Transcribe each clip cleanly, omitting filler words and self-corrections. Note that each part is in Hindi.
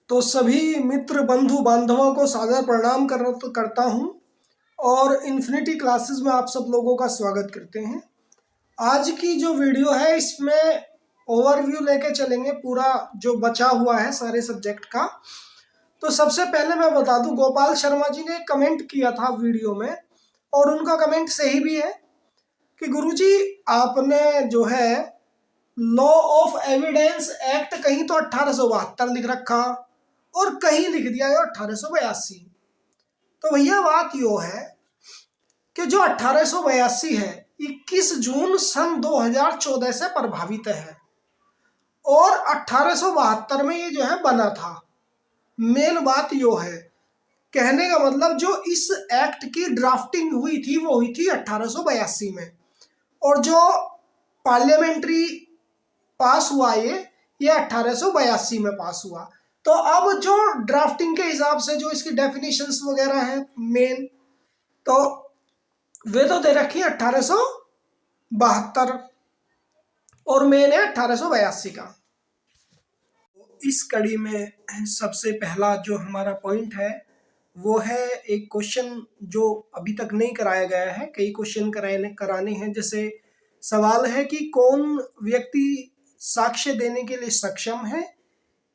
तो सभी मित्र बंधु बांधवों को सादर प्रणाम करता हूँ और इन्फिनिटी क्लासेस में आप सब लोगों का स्वागत करते हैं। आज की जो वीडियो है इसमें ओवरव्यू लेके चलेंगे पूरा जो बचा हुआ है सारे सब्जेक्ट का। तो सबसे पहले मैं बता दूं, गोपाल शर्मा जी ने कमेंट किया था वीडियो में और उनका कमेंट सही भी है कि गुरुजी आपने जो है लॉ ऑफ एविडेंस एक्ट कहीं तो 1872 लिख रखा और कहीं लिख दिया है 1882। तो भैया बात यो है कि जो 1882 है 21 जून सन 2014 से प्रभावित है और 1872 में ये जो है बना था। मेन बात यो है, कहने का मतलब जो इस एक्ट की ड्राफ्टिंग हुई थी वो हुई थी 1882 में और जो पार्लियामेंट्री पास हुआ ये 1882 में पास हुआ। तो अब जो ड्राफ्टिंग के हिसाब से जो इसकी डेफिनेशंस वगैरह हैं मेन, तो वे तो दे रखी है 1872 और मेन है 1882 का। इस कड़ी में सबसे पहला जो हमारा पॉइंट है वो है एक क्वेश्चन जो अभी तक नहीं कराया गया है, कई क्वेश्चन कराने हैं। जैसे सवाल है कि कौन व्यक्ति साक्ष्य देने के लिए सक्षम है?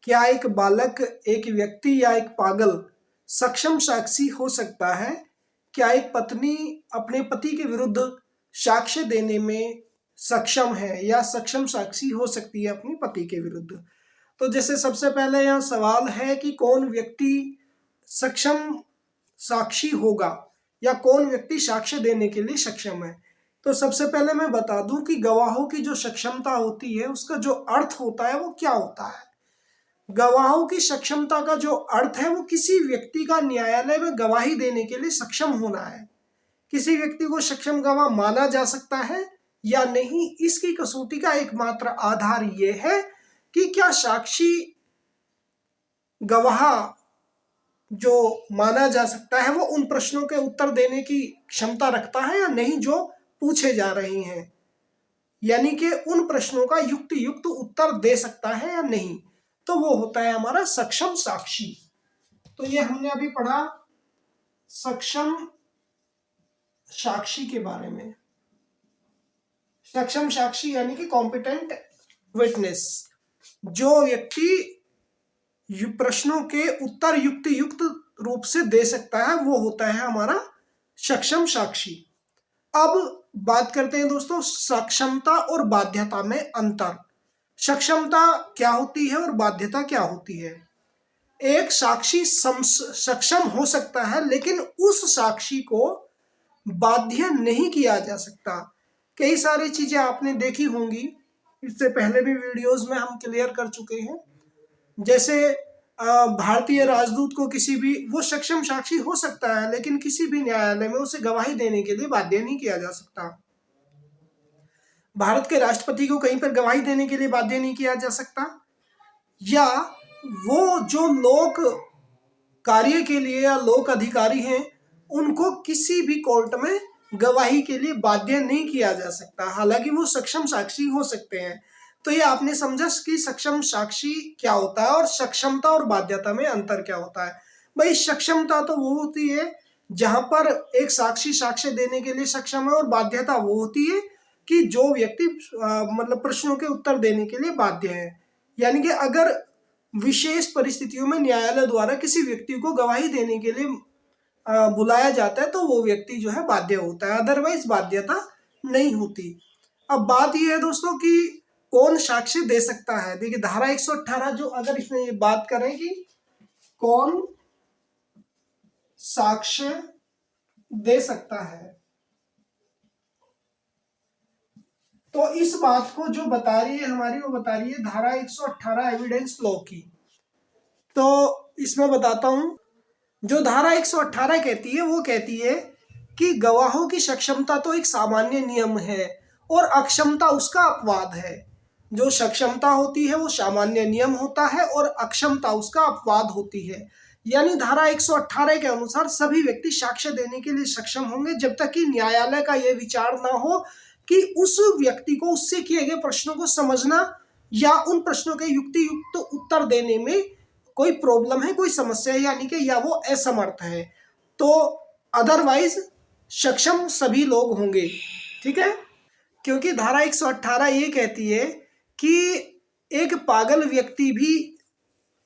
क्या एक बालक, एक व्यक्ति या एक पागल सक्षम साक्षी हो सकता है? क्या एक पत्नी अपने पति के विरुद्ध साक्ष्य देने में सक्षम है या सक्षम साक्षी हो सकती है अपने पति के विरुद्ध? तो जैसे सबसे पहले यहाँ सवाल है कि कौन व्यक्ति सक्षम साक्षी होगा या कौन व्यक्ति साक्ष्य देने के लिए सक्षम है। तो सबसे पहले मैं बता दूं कि गवाहों की जो सक्षमता होती है उसका जो अर्थ होता है वो क्या होता है। गवाहों की सक्षमता का जो अर्थ है वो किसी व्यक्ति का न्यायालय में गवाही देने के लिए सक्षम होना है। किसी व्यक्ति को सक्षम गवाह माना जा सकता है या नहीं, इसकी कसौटी का एकमात्र आधार ये है कि क्या साक्षी गवाह जो माना जा सकता है वो उन प्रश्नों के उत्तर देने की क्षमता रखता है या नहीं जो पूछे जा रहे हैं, यानी कि उन प्रश्नों का युक्त उत्तर दे सकता है या नहीं, तो वो होता है हमारा सक्षम साक्षी। तो ये हमने अभी पढ़ा सक्षम साक्षी के बारे में। सक्षम साक्षी यानी कि कॉम्पिटेंट विटनेस, जो व्यक्ति प्रश्नों के उत्तर युक्त रूप से दे सकता है वो होता है हमारा सक्षम साक्षी। अब बात करते हैं दोस्तों सक्षमता और बाध्यता में अंतर। सक्षमता क्या होती है और बाध्यता क्या होती है? एक साक्षी सक्षम हो सकता है लेकिन उस साक्षी को बाध्य नहीं किया जा सकता। कई सारी चीजें आपने देखी होंगी, इससे पहले भी वीडियोस में हम क्लियर कर चुके हैं। जैसे भारतीय राजदूत को किसी भी, वो सक्षम साक्षी हो सकता है लेकिन किसी भी न्यायालय में उसे गवाही देने के लिए बाध्य नहीं किया जा सकता। भारत के राष्ट्रपति को कहीं पर गवाही देने के लिए बाध्य नहीं किया जा सकता, या वो जो लोक कार्य के लिए या लोक अधिकारी हैं उनको किसी भी कोर्ट में गवाही के लिए बाध्य नहीं किया जा सकता, हालांकि वो सक्षम साक्षी हो सकते हैं। तो ये आपने समझा कि सक्षम साक्षी क्या होता है और सक्षमता और बाध्यता में अंतर क्या होता है। भाई सक्षमता तो वो होती है जहां पर एक साक्षी साक्ष्य देने के लिए सक्षम है और बाध्यता वो होती है कि जो व्यक्ति मतलब प्रश्नों के उत्तर देने के लिए बाध्य है, यानी कि अगर विशेष परिस्थितियों में न्यायालय द्वारा किसी व्यक्ति को गवाही देने के लिए बुलाया जाता है तो वो व्यक्ति जो है बाध्य होता है, अदरवाइज बाध्यता नहीं होती। अब बात यह है दोस्तों कि कौन साक्ष्य दे सकता है। देखिए धारा 118 जो, अगर इसमें ये बात करें कि कौन साक्ष्य दे सकता है, तो इस बात को जो बता रही है हमारी, वो बता रही है धारा 118 एविडेंस लॉ की। तो इसमें बताता हूं, जो धारा 118 कहती है वो कहती है कि गवाहों की सक्षमता तो एक सामान्य नियम है और अक्षमता उसका अपवाद है। जो सक्षमता होती है वो सामान्य नियम होता है और अक्षमता उसका अपवाद होती है। यानी धारा 118 के अनुसार सभी व्यक्ति साक्ष्य देने के लिए सक्षम होंगे जब तक कि न्यायालय का यह विचार ना हो कि उस व्यक्ति को उससे किए गए प्रश्नों को समझना या उन प्रश्नों के युक्त उत्तर देने में कोई प्रॉब्लम है, कोई समस्या है, यानी कि या वो असमर्थ है। तो अदरवाइज सक्षम सभी लोग होंगे। ठीक है, क्योंकि धारा 118 ये कहती है कि एक पागल व्यक्ति भी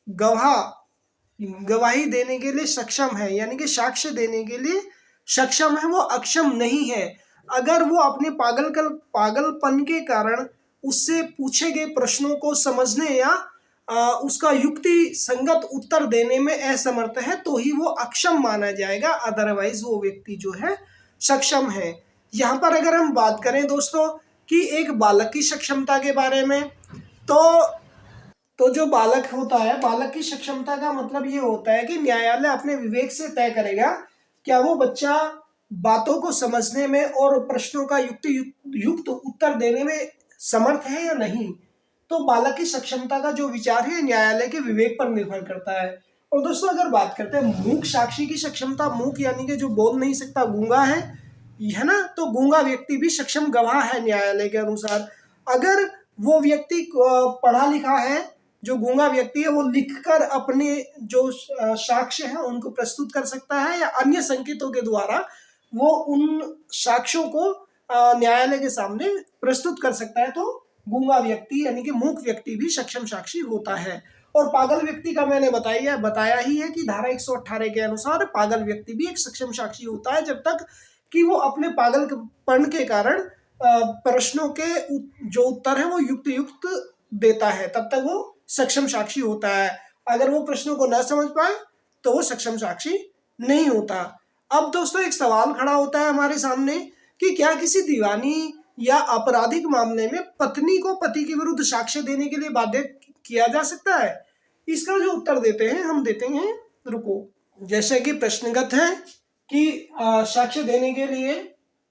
गवाही देने के लिए सक्षम है, यानी कि साक्ष्य देने के लिए सक्षम है, वो अक्षम नहीं है। अगर वो अपने पागलपन के कारण उससे पूछे गए प्रश्नों को समझने या उसका युक्ति संगत उत्तर देने में असमर्थ है तो ही वो अक्षम माना जाएगा, अदरवाइज वो व्यक्ति जो है सक्षम है। यहाँ पर अगर हम बात करें दोस्तों कि एक बालक की सक्षमता के बारे में, तो जो बालक होता है, बालक की सक्षमता का मतलब ये होता है कि न्यायालय अपने विवेक से तय करेगा क्या वो बच्चा बातों को समझने में और प्रश्नों का युक्त उत्तर देने में समर्थ है या नहीं। तो बालक की सक्षमता का जो विचार है न्यायालय के विवेक पर निर्भर करता है। और दोस्तों अगर बात करते हैं मूक साक्षी की सक्षमता, मूक यानी कि जो बोल नहीं सकता, गूंगा है ना, तो गूंगा व्यक्ति भी सक्षम गवाह है न्यायालय के अनुसार। अगर वो व्यक्ति पढ़ा लिखा है, जो गूंगा व्यक्ति है, वो लिखकर अपने जो साक्ष्य है उनको प्रस्तुत कर सकता है या अन्य संकेतों के द्वारा वो उन साक्ष्यों को न्यायालय के सामने प्रस्तुत कर सकता है, तो गूंगा व्यक्ति यानी कि मूक व्यक्ति भी सक्षम साक्षी होता है। और पागल व्यक्ति का मैंने बताया ही है कि धारा 118 के अनुसार पागल व्यक्ति भी एक सक्षम साक्षी होता है, जब तक कि वो अपने पागलपन के कारण प्रश्नों के जो उत्तर है वो युक्त देता है, तब तक वो सक्षम साक्षी होता है। अगर वो प्रश्नों को न समझ पाए तो वो सक्षम साक्षी नहीं होता। अब दोस्तों एक सवाल खड़ा होता है हमारे सामने कि क्या किसी दीवानी या आपराधिक मामले में पत्नी को पति के विरुद्ध साक्ष्य देने के लिए बाध्य किया जा सकता है। इसका जो उत्तर देते हैं हम देते हैं, रुको, जैसे कि प्रश्नगत है कि साक्ष्य देने के लिए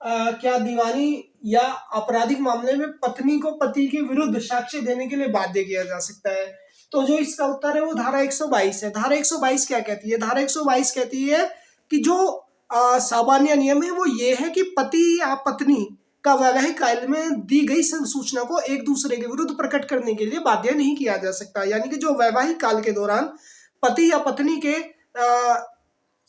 क्या दीवानी या आपराधिक मामले में पत्नी को पति के विरुद्ध साक्ष्य देने के लिए बाध्य किया जा सकता है। तो जो इसका उत्तर है वो धारा 122 है। धारा 122 क्या कहती है? धारा 122 कहती है कि जो सामान्य नियम है वो ये है कि पति या पत्नी का वैवाहिक काल में दी गई सूचना को एक दूसरे के विरुद्ध प्रकट करने के लिए बाध्य नहीं किया जा सकता। यानी कि जो वैवाहिक काल के दौरान पति या पत्नी के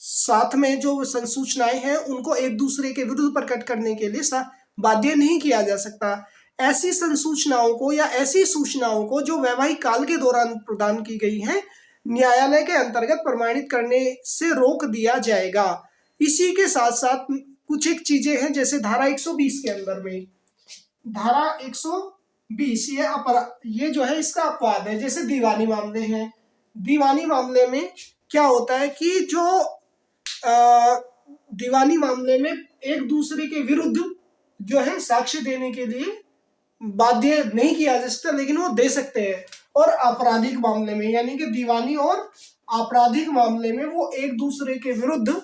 साथ में जो संसूचनाएं हैं उनको एक दूसरे के विरुद्ध प्रकट करने के लिए बाध्य नहीं किया जा सकता। ऐसी संसूचनाओं को या ऐसी सूचनाओं को जो वैवाहिक काल के दौरान प्रदान की गई हैं न्यायालय के अंतर्गत प्रमाणित करने से रोक दिया जाएगा। इसी के साथ साथ कुछ एक चीजें हैं, जैसे धारा 120 के अंदर में, धारा 120 ये जो है इसका अपवाद है। जैसे दीवानी मामले हैं, दीवानी मामले में क्या होता है कि जो दीवानी मामले में एक दूसरे के विरुद्ध जो है साक्ष्य देने के लिए बाध्य नहीं किया जा सकता, लेकिन वो दे सकते हैं। और आपराधिक मामले में यानी कि दीवानी और आपराधिक मामले में वो एक दूसरे के विरुद्ध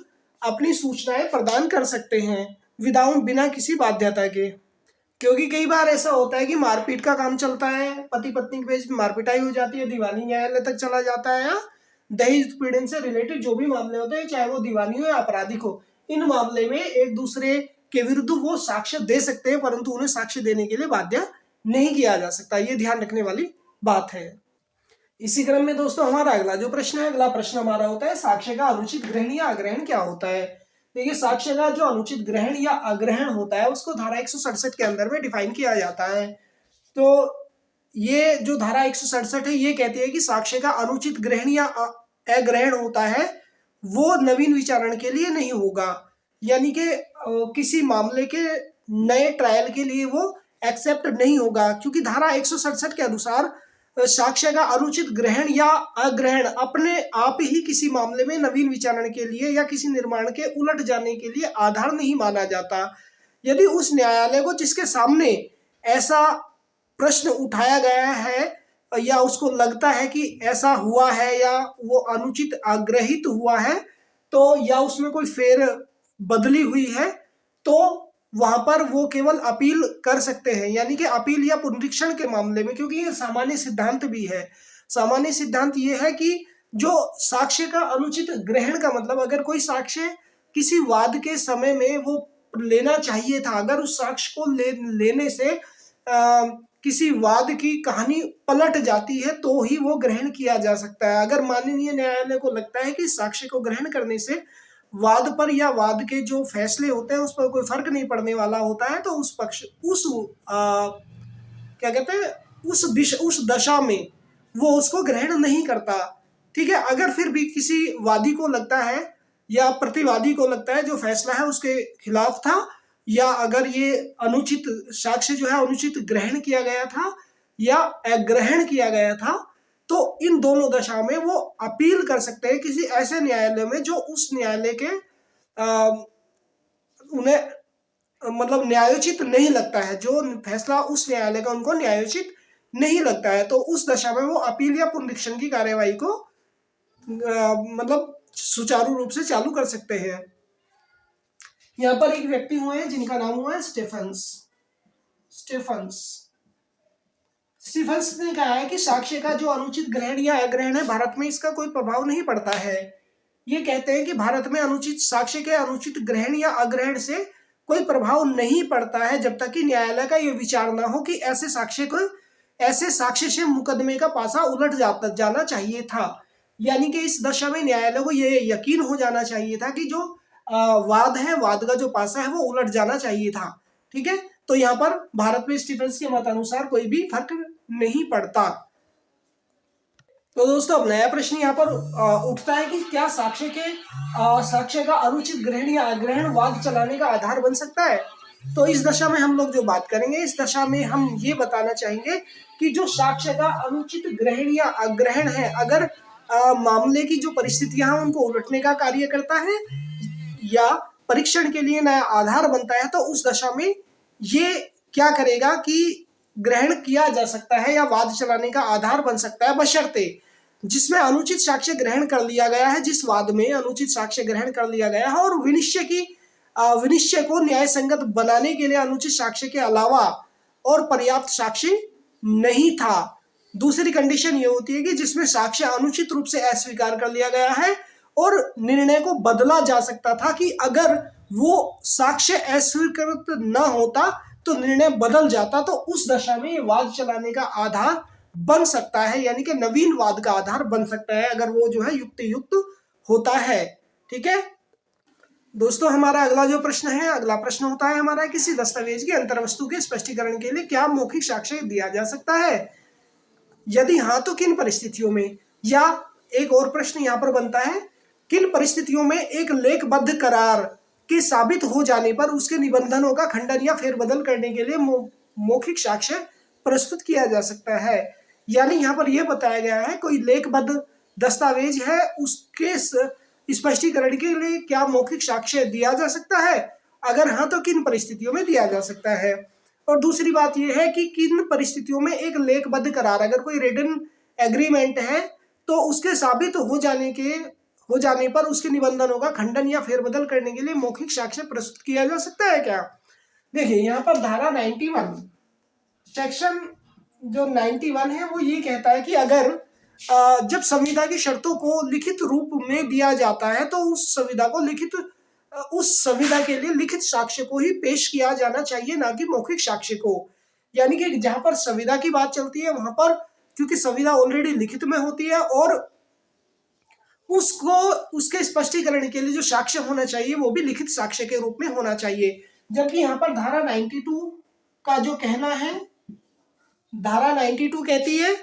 अपनी सूचनाएं प्रदान कर सकते हैं बिना किसी बाध्यता के। क्योंकि कई बार ऐसा होता है कि मारपीट का काम चलता है, पति पत्नी के बीच मारपिटाई हो जाती है, दीवानी न्यायालय तक चला जाता है, या दहेज उत्पीड़न से रिलेटेड जो भी मामले होते हैं, चाहे वो दीवानी हो या आपराधिक हो, इन मामले में एक दूसरे के विरुद्ध वो साक्ष्य दे सकते हैं, परंतु उन्हें साक्ष्य देने के लिए बाध्य नहीं किया जा सकता। ये ध्यान रखने वाली बात है। इसी क्रम में दोस्तों हमारा अगला जो प्रश्न है, अगला प्रश्न हमारा होता है साक्ष्य का अनुचित ग्रहण या अग्रहण क्या होता है। देखिए साक्ष्य का जो अनुचित ग्रहण या अग्रहण होता है उसको धारा 167 के अंदर में डिफाइन किया जाता है। तो ये जो धारा 167 है ये कहती है कि साक्ष्य का अनुचित ग्रहण या अग्रहण होता है वो नवीन विचारण के लिए नहीं होगा, यानी कि किसी मामले के नए ट्रायल के लिए वो एक्सेप्ट नहीं होगा, क्योंकि धारा 167 के अनुसार साक्ष्य का अनुचित ग्रहण या अग्रहण अपने आप ही किसी मामले में नवीन विचारण के लिए या किसी निर्माण के उलट जाने के लिए आधार नहीं माना जाता। यदि उस न्यायालय को जिसके सामने ऐसा प्रश्न उठाया गया है या उसको लगता है कि ऐसा हुआ है या वो अनुचित आग्रहित हुआ है, तो या उसमें कोई फेर बदली हुई है, तो वहां पर वो केवल अपील कर सकते हैं, यानी कि अपील या पुनरीक्षण के मामले में। क्योंकि ये सामान्य सिद्धांत भी है। सामान्य सिद्धांत ये है कि जो साक्ष्य का अनुचित ग्रहण का मतलब, अगर कोई साक्ष्य किसी वाद के समय में वो लेना चाहिए था, अगर उस साक्ष्य को लेने से किसी वाद की कहानी पलट जाती है तो ही वो ग्रहण किया जा सकता है। अगर माननीय न्यायालय को लगता है कि साक्ष्य को ग्रहण करने से वाद पर या वाद के जो फैसले होते हैं उस पर कोई फर्क नहीं पड़ने वाला होता है, तो उस पक्ष क्या कहते हैं उस दशा में वो उसको ग्रहण नहीं करता। ठीक है, अगर फिर भी किसी वादी को लगता है या प्रतिवादी को लगता है जो फैसला है उसके खिलाफ था, या अगर ये अनुचित साक्ष्य जो है अनुचित ग्रहण किया गया था या अग्रहण किया गया था, तो इन दोनों दशा में वो अपील कर सकते हैं किसी ऐसे न्यायालय में जो उस न्यायालय के उन्हें मतलब न्यायोचित नहीं लगता है, जो फैसला उस न्यायालय का उनको न्यायोचित नहीं लगता है, तो उस दशा में वो अपील या पुनरीक्षण की कार्यवाही को मतलब सुचारू रूप से चालू कर सकते हैं। यहाँ पर एक व्यक्ति हुए हैं जिनका नाम हुआ है स्टीफन्स ने कहा है कि साक्ष्य का जो अनुचित ग्रहण या अग्रहण है भारत में इसका कोई प्रभाव नहीं पड़ता है। ये कहते हैं कि भारत में अनुचित साक्ष्य के अनुचित ग्रहण या अग्रहण से कोई प्रभाव नहीं पड़ता है जब तक कि न्यायालय का यह विचार ना हो कि ऐसे साक्ष्य से मुकदमे का पासा उलट जाना चाहिए था। यानी कि इस दशा में न्यायालय को यह यकीन हो जाना चाहिए था कि जो वाद का जो पासा है वो उलट जाना चाहिए था। ठीक है, तो यहाँ पर भारत में स्टीफन्स के मत अनुसार कोई भी फर्क नहीं पड़ता। तो दोस्तों अब नया प्रश्न यहाँ पर उठता है कि क्या साक्ष्य का अनुचित ग्रहण या अग्रहण वाद चलाने का आधार बन सकता है। तो इस दशा में हम लोग जो बात करेंगे, इस दशा में हम ये बताना चाहेंगे कि जो साक्ष्य का अनुचित ग्रहण या अग्रहण है, अगर मामले की जो परिस्थितियां हैं उनको उलटने का कार्य करता है या परीक्षण के लिए नया आधार बनता है, तो उस दशा में ये क्या करेगा कि ग्रहण किया जा सकता है या वाद चलाने का आधार बन सकता है, बशर्ते जिसमें अनुचित साक्ष्य ग्रहण कर लिया गया है, जिस वाद में अनुचित साक्ष्य ग्रहण कर लिया गया है और विनिश्चय को न्याय संगत बनाने के लिए अनुचित साक्ष्य के अलावा और पर्याप्त साक्ष्य नहीं था। दूसरी कंडीशन ये होती है कि जिसमें साक्ष्य अनुचित रूप से अस्वीकार कर लिया गया है और निर्णय को बदला जा सकता था कि अगर वो साक्ष्य अस्वीकृत न होता तो निर्णय बदल जाता, तो उस दशा में ये वाद चलाने का आधार बन सकता है, यानी कि नवीन वाद का आधार बन सकता है अगर वो जो है युक्त होता है। ठीक है दोस्तों, हमारा अगला जो प्रश्न है, अगला प्रश्न होता है हमारा, किसी दस्तावेज की अंतर्वस्तु के स्पष्टीकरण के लिए क्या मौखिक साक्ष्य दिया जा सकता है, यदि हाँ तो किन परिस्थितियों में। या एक और प्रश्न यहाँ पर बनता है, किन परिस्थितियों में एक लेखबद्ध करार के साबित हो जाने पर उसके निबंधनों का खंडन या फेरबदल करने के लिए मौखिक साक्ष्य प्रस्तुत किया जा सकता है। यानी यहाँ पर यह बताया गया है कोई लेखबद्ध दस्तावेज है, उसके स्पष्टीकरण के लिए क्या मौखिक साक्ष्य दिया जा सकता है, अगर हाँ तो किन परिस्थितियों में दिया जा सकता है। और दूसरी बात यह है कि किन परिस्थितियों में एक लेखबद्ध करार, अगर कोई रिटन एग्रीमेंट है तो उसके साबित हो जाने पर उसके निबंधनों का खंडन या फेरबदल करने के लिए मौखिक साक्ष्य प्रस्तुत किया जा सकता है क्या। देखिए यहाँ पर धारा 91 सेक्शन जो 91 है वो ये कहता है कि अगर जब संविदा की शर्तों को लिखित रूप में दिया जाता है तो उस संविदा के लिए लिखित साक्ष्य को ही पेश किया जाना चाहिए, ना कि मौखिक साक्ष्य को। यानी कि जहां पर संविदा की बात चलती है वहां पर क्योंकि संविदा ऑलरेडी लिखित में होती है और उसके स्पष्टीकरण के लिए जो साक्ष्य होना चाहिए वो भी लिखित साक्ष्य के रूप में होना चाहिए। जबकि यहाँ पर धारा 92 का जो कहना है, धारा 92 कहती है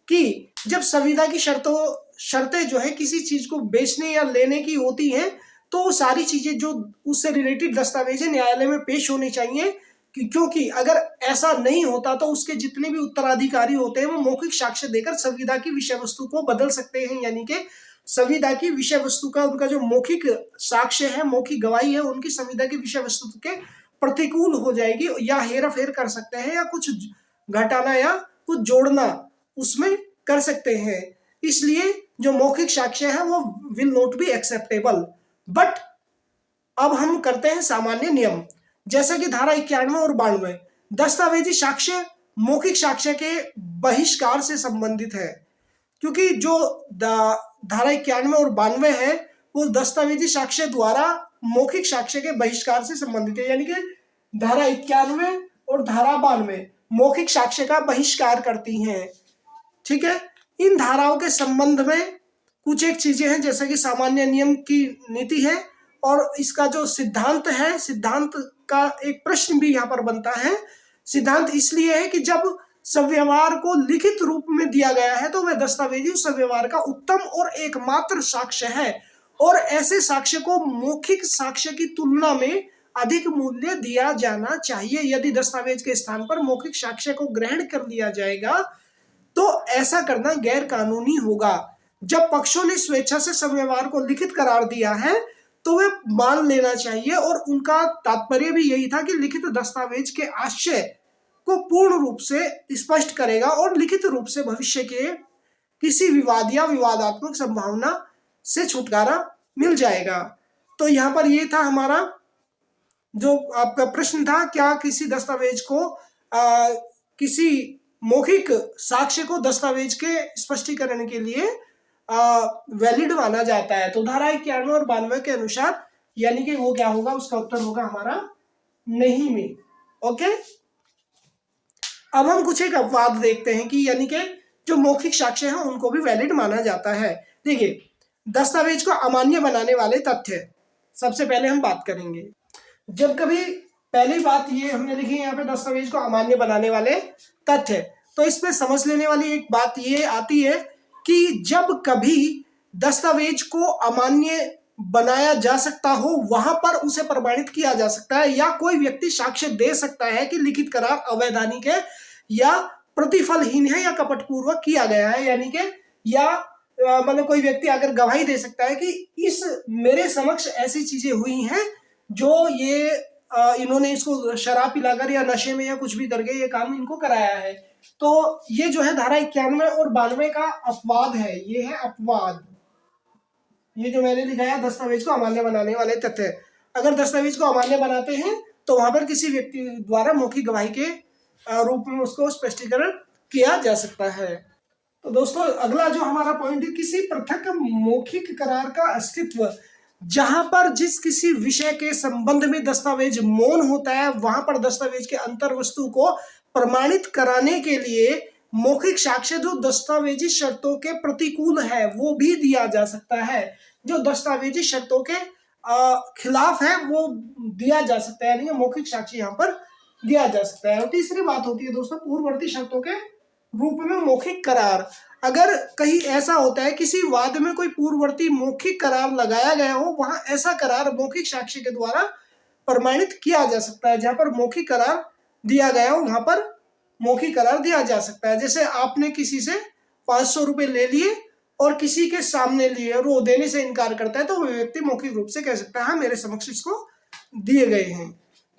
कि जब संविदा की शर्तें जो है किसी चीज को बेचने या लेने की होती हैं तो वो सारी चीजें जो उससे रिलेटेड दस्तावेज न्यायालय में पेश होनी चाहिए, क्योंकि अगर ऐसा नहीं होता तो उसके जितने भी उत्तराधिकारी होते हैं वो मौखिक साक्ष्य देकर संविदा की विषय वस्तु को बदल सकते हैं। यानी कि संविदा की विषय वस्तु का उनका जो मौखिक साक्ष्य है, मौखिक गवाही है, उनकी संविदा की विषय वस्तु के प्रतिकूल हो जाएगी या हेरा फेर कर सकते हैं या कुछ घटाना या कुछ जोड़ना उसमें कर सकते हैं। इसलिए जो मौखिक साक्ष्य है वो will not be acceptable. But अब हम करते हैं सामान्य नियम, जैसा कि धारा 91 और 92 दस्तावेजी साक्ष्य मौखिक साक्ष्य के बहिष्कार से संबंधित है, क्योंकि जो धारा 91 और 92 है वो दस्तावेजी साक्ष्य द्वारा मौखिक साक्ष्य के बहिष्कार से संबंधित है। यानी कि धारा 91 और धारा 92 मौखिक साक्ष्य का बहिष्कार करती हैं। ठीक है, इन धाराओं के संबंध में कुछ एक चीजें हैं, जैसे कि सामान्य नियम की नीति है, और इसका जो सिद्धांत है, सिद्धांत का एक प्रश्न भी यहाँ पर बनता है। सिद्धांत इसलिए है कि जब सव्यवहार को लिखित रूप में दिया गया है तो वह दस्तावेजी उस सव्यवहार का उत्तम और एकमात्र साक्ष्य है, और ऐसे साक्ष्य को मौखिक साक्ष्य की तुलना में अधिक मूल्य दिया जाना चाहिए। यदि दस्तावेज के स्थान पर मौखिक साक्ष्य को ग्रहण कर लिया जाएगा तो ऐसा करना गैर कानूनी होगा। जब पक्षों ने स्वेच्छा से सव्यवहार को लिखित करार दिया है तो वे मान लेना चाहिए, और उनका तात्पर्य भी यही था कि लिखित दस्तावेज के आशय को पूर्ण रूप से स्पष्ट करेगा और लिखित रूप से भविष्य के किसी विवाद या विवादात्मक संभावना से छुटकारा मिल जाएगा। तो यहाँ पर ये था हमारा जो आपका प्रश्न था, क्या किसी दस्तावेज को किसी मौखिक साक्ष्य को दस्तावेज के स्पष्टीकरण के लिए वैलिड माना जाता है। तो धारा 91 और 92 के अनुसार यानी कि वो क्या होगा, उसका उत्तर होगा हमारा नहीं में। ओके, अब हम कुछ एक अपवाद देखते हैं कि यानी कि जो मौखिक साक्ष्य हैं उनको भी वैलिड माना जाता है। देखिए, दस्तावेज को अमान्य बनाने वाले तथ्य सबसे पहले हम बात करेंगे। जब कभी पहली बात ये हमने लिखी है यहाँ पे, दस्तावेज को अमान्य बनाने वाले तथ्य, तो इसमें समझ लेने वाली एक बात ये आती है कि जब कभी दस्तावेज को अमान्य बनाया जा सकता हो वहां पर उसे प्रमाणित किया जा सकता है, या कोई व्यक्ति साक्ष्य दे सकता है कि लिखित करार अवैधानिक है या प्रतिफलहीन है या कपटपूर्वक किया गया है। यानी कि या मतलब कोई व्यक्ति अगर गवाही दे सकता है कि इस मेरे समक्ष ऐसी चीजें हुई हैं जो ये इन्होंने इसको शराब पिलाकर या नशे में या कुछ भी करके ये काम इनको कराया है। तो ये जो है धारा 91 और 92 का अपवाद है, ये है अपवाद। ये जो मैंने लिखा है दस्तावेज को अमान्य बनाने वाले तथ्य, अगर दस्तावेज को अमान्य बनाते हैं तो वहां पर किसी व्यक्ति द्वारा मौखिक गवाही के रूप में उसको स्पष्टीकरण किया जा सकता है। तो दोस्तों, अगला जो हमारा पॉइंट है, किसी पृथक मौखिक करार का अस्तित्व। जहां पर जिस किसी विषय के संबंध में दस्तावेज मौन होता है वहां पर दस्तावेज के अंतर वस्तु को प्रमाणित कराने के लिए मौखिक साक्ष्य जो दस्तावेजी शर्तों के प्रतिकूल है वो भी दिया जा सकता है। जो दस्तावेजी शर्तों के खिलाफ है वो दिया जा सकता है, यानी कि मौखिक साक्ष्य यहाँ पर दिया जा सकता है। और तीसरी बात होती है दोस्तों, पूर्ववर्ती शर्तों के रूप में मौखिक करार। अगर कहीं ऐसा होता है किसी वाद में कोई पूर्ववर्ती मौखिक करार लगाया गया हो, वहां ऐसा करार मौखिक साक्ष्य के द्वारा प्रमाणित किया जा सकता है। जहां पर मौखिक करार दिया गया हो वहां पर मौखिक करार दिया जा सकता है। जैसे आपने किसी से 500 रुपए ले लिए और किसी के सामने लिए और वो देने से इनकार करता है, तो वो व्यक्ति मौखिक रूप से कह सकता है हाँ मेरे समक्ष इसको दिए गए हैं।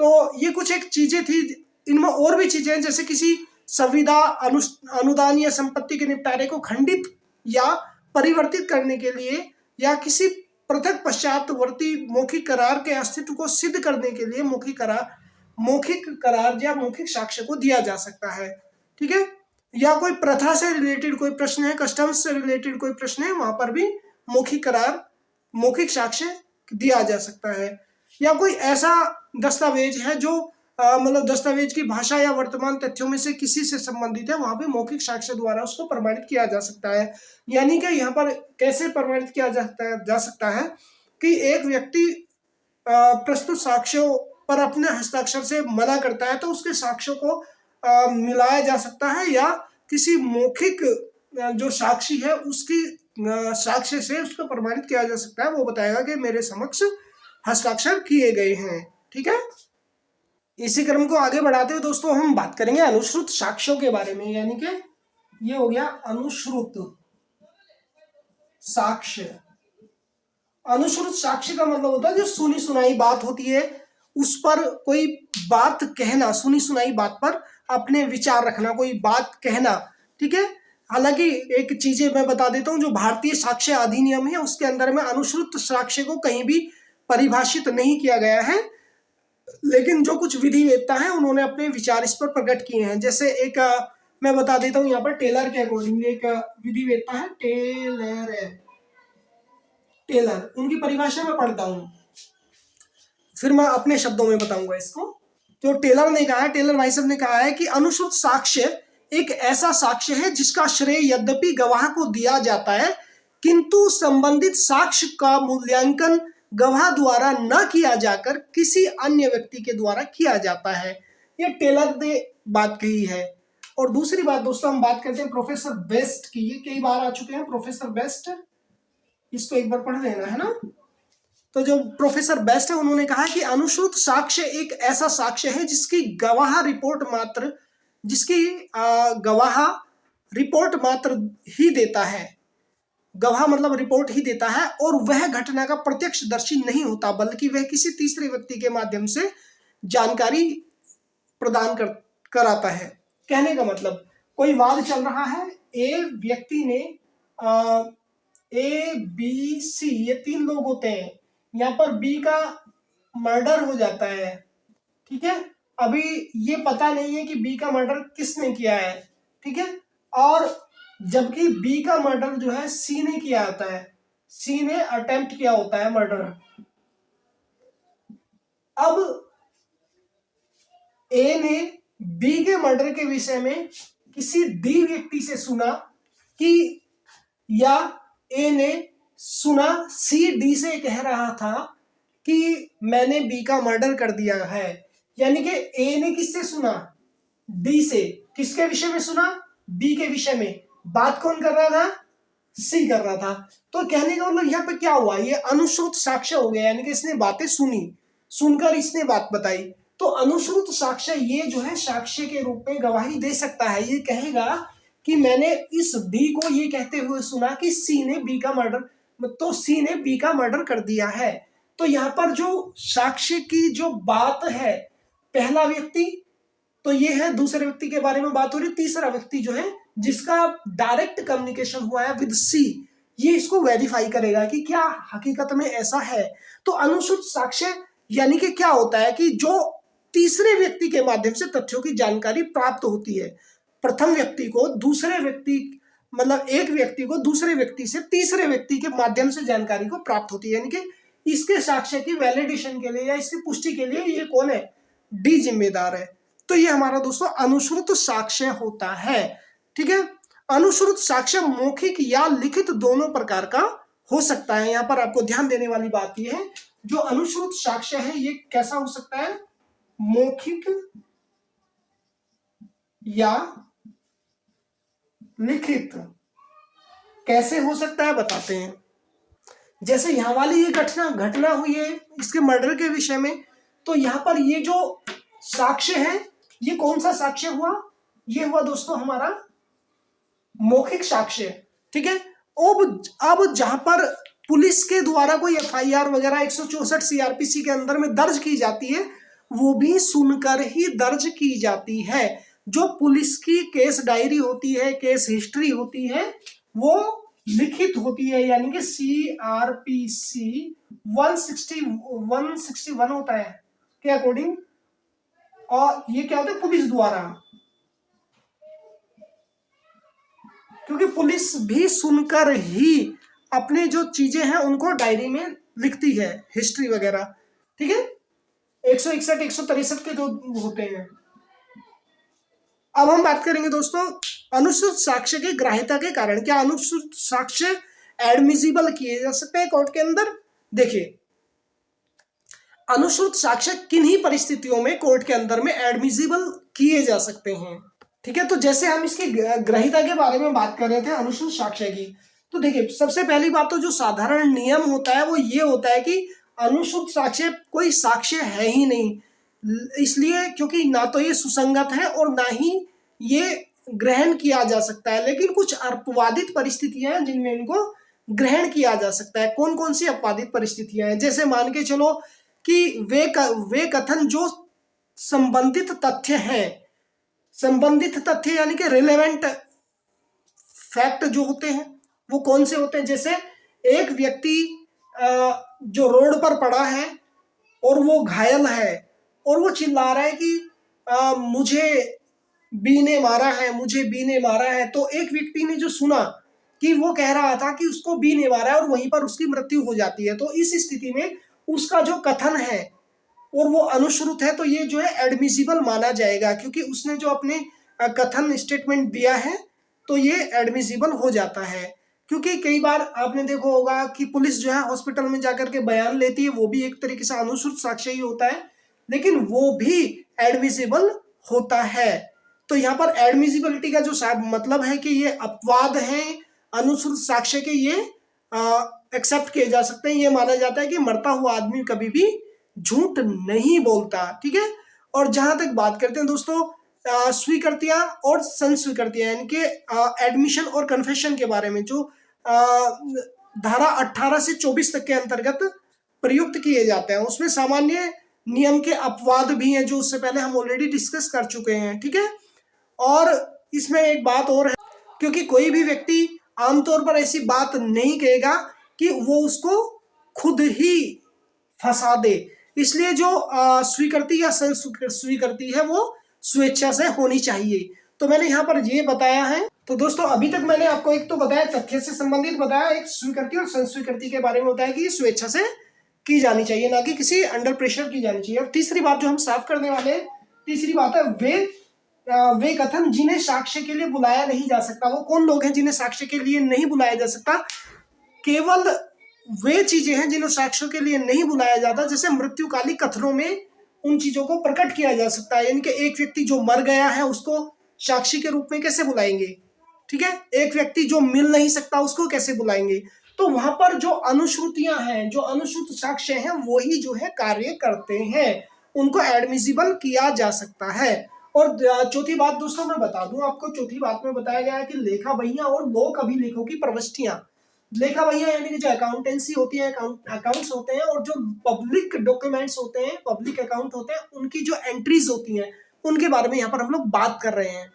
तो ये कुछ एक चीजें थी, इनमें और भी चीजें हैं, जैसे किसी संविदा अनुदान या संपत्ति के निपटारे को खंडित या परिवर्तित करने के लिए या किसी पृथक पश्चातवर्ती मौखिक करार के अस्तित्व को सिद्ध करने के लिए मौखिक करार या मौखिक साक्ष्य को दिया जा सकता है। ठीक है, या कोई प्रथा से रिलेटेड कोई प्रश्न है, कस्टम्स से रिलेटेड कोई प्रश्न है, वहां पर भी मौखिक करार मौखिक साक्ष्य दिया जा सकता है। या कोई ऐसा दस्तावेज है जो मतलब दस्तावेज की भाषा या वर्तमान तथ्यों में से किसी से संबंधित है, वहां पे मौखिक साक्ष्य द्वारा उसको प्रमाणित किया जा सकता है। यानी कि यहाँ पर कैसे प्रमाणित किया जा सकता है कि एक व्यक्ति प्रस्तुत साक्ष्यों पर अपने हस्ताक्षर से मना करता है तो उसके साक्ष्यों को मिलाया जा सकता है, या किसी मौखिक जो साक्षी है उसकी साक्ष्य से उसको प्रमाणित किया जा सकता है। वो बताएगा कि मेरे समक्ष हस्ताक्षर किए गए हैं। ठीक है, इसी क्रम को आगे बढ़ाते हुए दोस्तों हम बात करेंगे अनुश्रुत साक्ष्यों के बारे में। यानी कि ये हो गया अनुश्रुत साक्ष्य। अनुश्रुत साक्ष्य का मतलब होता है जो सुनी सुनाई बात होती है उस पर कोई बात कहना, सुनी सुनाई बात पर अपने विचार रखना, कोई बात कहना। ठीक है, हालांकि एक चीजें मैं बता देता हूं, जो भारतीय साक्ष्य अधिनियम है उसके अंदर में अनुश्रुत साक्ष्य को कहीं भी परिभाषित नहीं किया गया है, लेकिन जो कुछ विधिवेत्ता है उन्होंने अपने विचार इस पर प्रकट किए हैं। जैसे एक मैं बता देता हूं यहाँ पर, टेलर के अकॉर्डिंग एक विधिवेत्ता है, टेलर उनकी परिभाषा में पढ़ता हूं, फिर मैं अपने शब्दों में बताऊंगा इसको। जो टेलर ने कहा है, टेलर भाई साहब ने कहा है कि अनुश्रुत साक्ष्य एक ऐसा साक्ष्य है जिसका श्रेय यद्यपि गवाह को दिया जाता है, किंतु संबंधित साक्ष्य का मूल्यांकन गवाह द्वारा न किया जाकर किसी अन्य व्यक्ति के द्वारा किया जाता है। ये टेलर ने बात कही है। और दूसरी बात दोस्तों, हम बात करते हैं प्रोफेसर बेस्ट की। ये कई बार आ चुके हैं प्रोफेसर बेस्ट, इसको एक बार पढ़ लेना है ना। तो जो प्रोफेसर बेस्ट है उन्होंने कहा कि अनुश्रुत साक्ष्य एक ऐसा साक्ष्य है जिसकी गवाह रिपोर्ट मात्र ही देता है। गवाह मतलब रिपोर्ट ही देता है और वह घटना का प्रत्यक्षदर्शी नहीं होता, बल्कि वह किसी तीसरे व्यक्ति के माध्यम से जानकारी प्रदान कराता है। कहने का मतलब, कोई वाद चल रहा है, ए व्यक्ति ने ए बी सी ये 3 लोग होते हैं, यहाँ पर बी का मर्डर हो जाता है, ठीक है। अभी ये पता नहीं है कि बी का मर्डर किसने किया है, ठीक है। और जबकि बी का मर्डर जो है सी ने किया होता है, सी ने अटेम्प्ट किया होता है मर्डर। अब ए ने बी के मर्डर के विषय में किसी डी व्यक्ति से सुना कि, या ए ने सुना सी डी से कह रहा था कि मैंने बी का मर्डर कर दिया है। यानी कि ए ने किससे सुना? डी से। किसके विषय में सुना? बी के विषय में। बात कौन कर रहा था? सी कर रहा था। तो कहने का मतलब यहाँ पे क्या हुआ, ये अनुश्रुत साक्ष्य हो गया, यानी कि इसने बातें सुनी, सुनकर इसने बात बताई। तो अनुश्रुत साक्ष्य ये जो है साक्ष्य के रूप में गवाही दे सकता है। ये कहेगा कि मैंने इस डी को ये कहते हुए सुना कि सी ने बी का मर्डर, तो सी ने बी का मर्डर कर दिया है। तो यहाँ पर जो साक्ष्य की जो बात है, पहला व्यक्ति तो ये है, दूसरे व्यक्ति के बारे में बात हो रही, तीसरा व्यक्ति जो है जिसका डायरेक्ट कम्युनिकेशन हुआ है विद सी, ये इसको वेरीफाई करेगा कि क्या हकीकत में ऐसा है। तो अनुश्रुत साक्ष्य यानी कि क्या होता है कि जो तीसरे व्यक्ति के माध्यम से तथ्यों की जानकारी प्राप्त होती है। प्रथम व्यक्ति को दूसरे व्यक्ति, मतलब एक व्यक्ति को दूसरे व्यक्ति से तीसरे व्यक्ति के माध्यम से जानकारी को प्राप्त होती है, यानी कि इसके साक्ष्य की वैलिडेशन के लिए या इसकी पुष्टि के लिए ये कौन है? डी जिम्मेदार है। तो ये हमारा दोस्तों अनुश्रुत साक्ष्य होता है, ठीक है। अनुश्रुत साक्ष्य मौखिक या लिखित दोनों प्रकार का हो सकता है। यहाँ पर आपको ध्यान देने वाली बात यह है, जो अनुश्रुत साक्ष्य है ये कैसा हो सकता है? मौखिक या लिखित। कैसे हो सकता है बताते हैं। जैसे यहाँ वाली ये घटना हुई है इसके मर्डर के विषय में, तो यहाँ पर ये जो साक्ष्य है ये कौन सा साक्ष्य हुआ? ये हुआ दोस्तों हमारा मौखिक साक्ष्य, ठीक है। अब जहां पर पुलिस के द्वारा कोई एफआईआर वगैरह 164 सीआरपीसी के अंदर में दर्ज की जाती है, वो भी सुनकर ही दर्ज की जाती है। जो पुलिस की केस डायरी होती है, केस हिस्ट्री होती है, वो लिखित होती है, यानी कि सीआरपीसी 161 होता है के अकॉर्डिंग, और ये क्या होता है? पुलिस द्वारा, क्योंकि पुलिस भी सुनकर ही अपने जो चीजें हैं उनको डायरी में लिखती है, हिस्ट्री वगैरह, ठीक है। 161 163 के जो होते हैं। अब हम बात करेंगे दोस्तों अनुश्रुत साक्ष्य की ग्राह्यता के कारण। क्या अनुश्रुत साक्ष्य एडमिसिबल किए जा सकते हैं कोर्ट के अंदर? देखिए, अनुश्रुत साक्ष्य किन्हीं परिस्थितियों में कोर्ट के अंदर में एडमिसिबल किए जा सकते हैं, ठीक है। तो जैसे हम इसकी ग्राह्यता के बारे में बात कर रहे थे अनुश्रुत साक्ष्य की, तो देखिए सबसे पहली बात तो जो साधारण नियम होता है वो ये होता है कि अनुश्रुत साक्ष्य कोई साक्ष्य है ही नहीं, इसलिए क्योंकि ना तो ये सुसंगत है और ना ही ये ग्रहण किया जा सकता है। लेकिन कुछ अपवादित परिस्थितियां हैं जिनमें इनको ग्रहण किया जा सकता है। कौन कौन सी अपवादित परिस्थितियां हैं? जैसे मान के चलो कि वे कथन जो संबंधित तथ्य हैं, संबंधित तथ्य यानी कि रिलेवेंट फैक्ट जो होते हैं वो कौन से होते हैं? जैसे एक व्यक्ति जो रोड पर पड़ा है और वो घायल है और वो चिल्ला रहा है कि मुझे बी ने मारा है, मुझे बी ने मारा है। तो एक व्यक्ति ने जो सुना कि वो कह रहा था कि उसको बी ने मारा है और वहीं पर उसकी मृत्यु हो जाती है, तो इस स्थिति में उसका जो कथन है और वो अनुश्रुत है तो ये जो है एडमिसिबल माना जाएगा, क्योंकि उसने जो अपने कथन स्टेटमेंट दिया है तो ये एडमिसिबल हो जाता है। क्योंकि कई बार आपने देखा होगा कि पुलिस जो है हॉस्पिटल में जाकर के बयान लेती है, वो भी एक तरीके से अनुश्रुत साक्ष्य ही होता है, लेकिन वो भी एडमिसिबल होता है। तो यहाँ पर एडमिसिबिलिटी का जो मतलब है कि ये अपवाद है अनुश्रुत साक्ष्य के, ये एक्सेप्ट किए जा सकते हैं। ये माना जाता है कि मरता हुआ आदमी कभी भी झूठ नहीं बोलता, ठीक है। और जहां तक बात करते हैं दोस्तों स्वीकृतियां और संस्वीकृतियां, यानी कि एडमिशन और कन्फेशन के बारे में, जो धारा 18 से 24 तक के अंतर्गत प्रयुक्त किए जाते हैं, उसमें सामान्य नियम के अपवाद भी हैं जो उससे पहले हम ऑलरेडी डिस्कस कर चुके हैं, ठीक है। और इसमें एक बात और है, क्योंकि कोई भी व्यक्ति आमतौर पर ऐसी बात नहीं कहेगा कि वो उसको खुद ही फंसा दे, इसलिए जो स्वीकृति या स्वीकृति है वो स्वेच्छा से होनी चाहिए। तो मैंने यहाँ पर ये बताया है। तो दोस्तों अभी तक मैंने आपको एक तो बताया तथ्य से संबंधित बताया, एक स्वीकृति और संस्वीकृति के बारे में बताया कि ये स्वेच्छा से की जानी चाहिए, ना कि किसी अंडर प्रेशर की जानी चाहिए। और तीसरी बात जो हम साफ करने वाले हैं, तीसरी बात है वे कथन जिन्हें साक्ष्य के लिए बुलाया नहीं जा सकता। वो कौन लोग हैं जिन्हें साक्ष्य के लिए नहीं बुलाया जा सकता? केवल वे चीजें हैं जिन्हें साक्ष्यों के लिए नहीं बुलाया जाता। जैसे मृत्युकालिक कथनों में उन चीजों को प्रकट किया जा सकता है, यानी कि एक व्यक्ति जो मर गया है उसको साक्षी के रूप में कैसे बुलाएंगे, ठीक है। एक व्यक्ति जो मिल नहीं सकता उसको कैसे बुलाएंगे। तो वहां पर जो अनुश्रुतियां हैं, जो अनुश्रुत साक्ष्य हैं, वही जो है कार्य करते हैं, उनको एडमिसिबल किया जा सकता है। और चौथी बात दोस्तों मैं बता दूं आपको, चौथी बात में बताया गया है कि लेखा बहियां और लोक अभिलेखों की प्रविष्टियां। लेखा बहियां यानी कि जो अकाउंटेंसी होती है, अकाउंट्स होते हैं, और जो पब्लिक डॉक्यूमेंट्स होते हैं, पब्लिक अकाउंट होते हैं, उनकी जो एंट्रीज होती हैं उनके बारे में यहाँ पर हम लोग बात कर रहे हैं।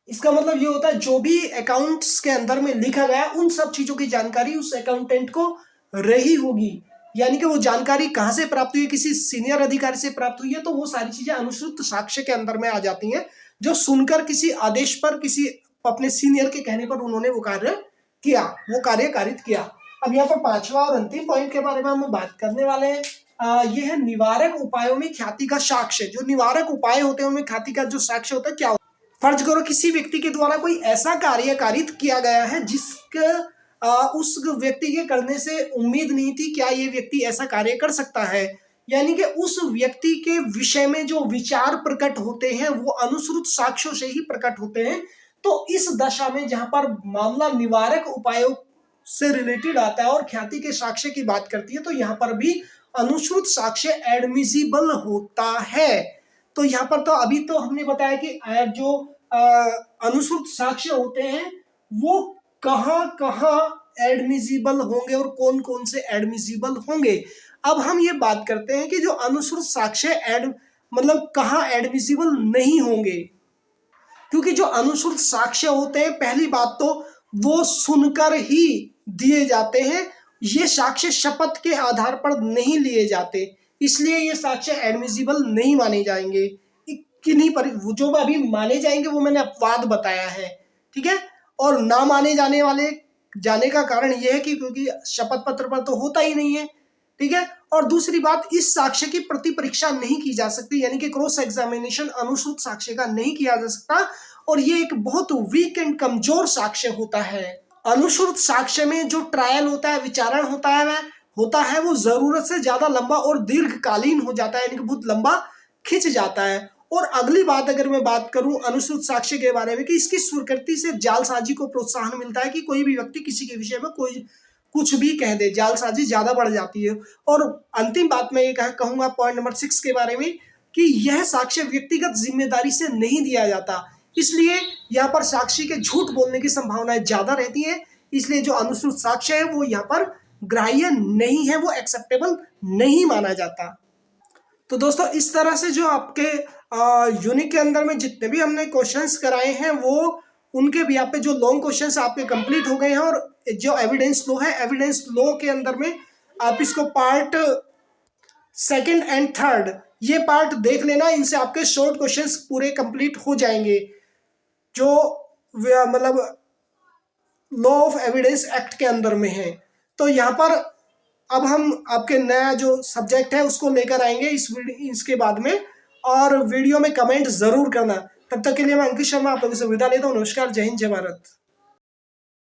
इसका मतलब ये होता है जो भी अकाउंट्स के अंदर में लिखा गया उन सब चीजों की जानकारी उस अकाउंटेंट को रही होगी, यानी कि वो जानकारी कहाँ से प्राप्त हुई है, किसी सीनियर अधिकारी से प्राप्त हुई है, तो वो सारी चीजें अनुश्रुत साक्ष्य के अंदर में आ जाती हैं, जो सुनकर किसी आदेश पर, किसी अपने सीनियर के कहने पर उन्होंने वो कार्य किया, वो कार्य कारित किया। अब यहाँ पर पांचवा और अंतिम पॉइंट के बारे में हम बात करने वाले हैं। ये है निवारक उपायों में ख्याति का साक्ष्य। जो निवारक उपाय होते हैं उनमें ख्याति का जो साक्ष्य होता है क्या होता है? फर्ज करो किसी व्यक्ति के द्वारा कोई ऐसा कार्य कारित किया गया है जिसके उस व्यक्ति के करने से उम्मीद नहीं थी, क्या ये व्यक्ति ऐसा कार्य कर सकता है, यानी कि उस व्यक्ति के विषय में जो विचार प्रकट होते हैं वो अनुश्रुत साक्ष्यों से ही प्रकट होते हैं। तो इस दशा में जहां पर मामला निवारक उपायों से रिलेटेड आता है और ख्याति के साक्ष्य की बात करती है, तो यहाँ पर भी अनुश्रुत साक्ष्य एडमिसिबल होता है। तो यहाँ पर तो अभी तो हमने बताया कि जो अनुश्रुत साक्ष्य होते हैं वो कहाँ कहाँ एडमिसिबल होंगे और कौन कौन से एडमिसिबल होंगे। अब हम ये बात करते हैं कि जो अनुश्रुत साक्ष्य मतलब कहाँ एडमिसिबल नहीं होंगे, क्योंकि जो अनुश्रुत साक्ष्य होते हैं, पहली बात तो वो सुनकर ही दिए जाते हैं, ये साक्ष्य शपथ के आधार पर नहीं लिए जाते, इसलिए ये साक्ष्य एडमिसिबल नहीं माने जाएंगे। किन्हीं पर जो अभी माने जाएंगे वो मैंने अपवाद बताया है, ठीक है। और ना माने जाने का कारण यह है कि क्योंकि शपथ पत्र पर तो होता ही नहीं है, ठीक है। और दूसरी बात, इस साक्ष्य की प्रति परीक्षा नहीं की जा सकती, यानी कि क्रॉस एग्जामिनेशन अनुश्रुत साक्ष्य का नहीं किया जा सकता, और ये एक बहुत वीक एंड कमजोर साक्ष्य होता है। अनुश्रुत साक्ष्य में जो ट्रायल होता है, विचारण होता है वो जरूरत से ज्यादा लंबा और दीर्घकालीन हो जाता है, यानी कि बहुत लंबा खिंच जाता है। और अगली बात अगर मैं बात करूं अनुश्रुत साक्ष्य के बारे में, कि इसकी स्वीकृति से जालसाजी को प्रोत्साहन मिलता है, कि कोई भी व्यक्ति किसी के विषय में कोई कुछ भी कह दे, जालसाजी ज्यादा बढ़ जाती है। और अंतिम बात मैं ये कहूंगा पॉइंट नंबर 6 के बारे में, कि यह साक्ष्य व्यक्तिगत जिम्मेदारी से नहीं दिया जाता, इसलिए यहाँ पर साक्षी के झूठ बोलने की संभावनाएं ज्यादा रहती है, इसलिए जो अनुश्रुत साक्ष्य है वो यहाँ पर ग्राह्य नहीं है, वो एक्सेप्टेबल नहीं माना जाता। तो दोस्तों इस तरह से जो आपके यूनिट के अंदर में जितने भी हमने क्वेश्चंस कराए हैं वो उनके भी यहाँ पे जो लॉन्ग क्वेश्चंस आपके कंप्लीट हो गए हैं। और जो एविडेंस लो है, एविडेंस लो के अंदर में आप इसको पार्ट 2 एंड 3 ये पार्ट देख लेना, इनसे आपके शॉर्ट क्वेश्चंस पूरे कंप्लीट हो जाएंगे, जो मतलब लॉ ऑफ एविडेंस एक्ट के अंदर में है। तो यहाँ पर अब हम आपके नया जो सब्जेक्ट है उसको लेकर आएंगे इसके बाद में, और वीडियो में कमेंट ज़रूर करना। तब तक के लिए मैं अंकित शर्मा आप लोगों से विदा लेता हूँ। नमस्कार, जय हिंद, जय भारत।